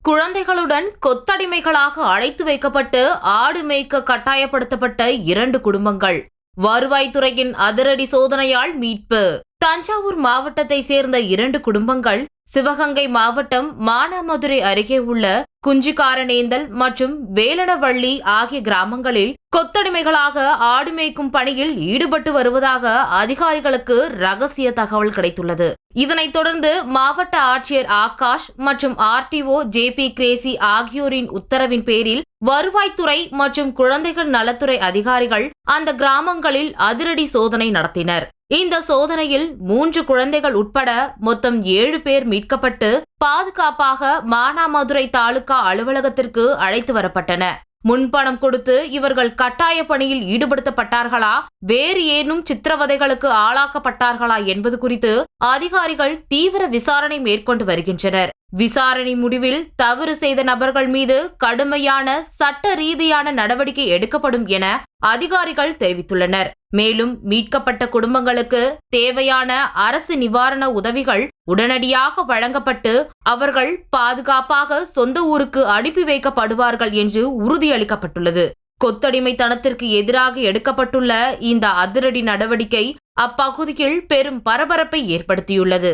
குழந்தைகளுடன் கொத்தடிமைகளாக அழைத்து வைக்கப்பட்டு ஆடு மேய்க்க கட்டாயப்படுத்தப்பட்ட 2 குடும்பங்கள். வருவாய்த்துறையின் அதிரடி சோதனையால் மீட்பு. தஞ்சாவூர் மாவட்டத்தை சேர்ந்த 2 குடும்பங்கள் சிவகங்கை மாவட்டம் மானாமதுரை அருகே உள்ள குஞ்சிக்காரனேந்தல் மற்றும் வேலனவள்ளி ஆகிய கிராமங்களில் கொத்தடிமைகளாக ஆடு மேய்க்கும் பணியில் ஈடுபட்டு வருவதாக அதிகாரிகளுக்கு ரகசிய தகவல் கிடைத்துள்ளது. இதனைத் தொடர்ந்து மாவட்ட ஆட்சியர் ஆகாஷ் மற்றும் RTO JP கிரேசி ஆகியோரின் உத்தரவின் பேரில் வருவாய்த்துறை மற்றும் குழந்தைகள் நலத்துறை அதிகாரிகள் அந்த கிராமங்களில் அதிரடி சோதனை நடத்தினர். இந்த சோதனையில் 3 குழந்தைகள் உட்பட மொத்தம் 7 பேர் மீட்கப்பட்டு பாதுகாப்பாக மானாமதுரை தாலுகா அலுவலகத்திற்கு அழைத்து வரப்பட்டன. முன்பணம் கொடுத்து இவர்கள் கட்டாய பணியில் ஈடுபடுத்தப்பட்டார்களா, வேறு ஏனும் சித்திரவதைகளுக்கு ஆளாக்கப்பட்டார்களா என்பது குறித்து அதிகாரிகள் தீவிர விசாரணை மேற்கொண்டு வருகின்றனர். விசாரணை முடிவில் தவறு செய்த நபர்கள் மீது கடுமையான சட்ட ரீதியான நடவடிக்கை எடுக்கப்படும் என அதிகாரிகள் தெரிவித்துள்ளனர். மேலும் மீட்கப்பட்ட குடும்பங்களுக்கு தேவையான அரசு நிவாரண உதவிகள் உடனடியாக வழங்கப்பட்டு அவர்கள் பாதுகாப்பாக சொந்த ஊருக்கு அனுப்பி வைக்கப்படுவார்கள் என்று உறுதியளிக்கப்பட்டுள்ளது. கொத்தடிமைத்தனத்திற்கு எதிராக எடுக்கப்பட்டுள்ள இந்த அதிரடி நடவடிக்கை அப்பகுதியில் பெரும் பரபரப்பை ஏற்படுத்தியுள்ளது.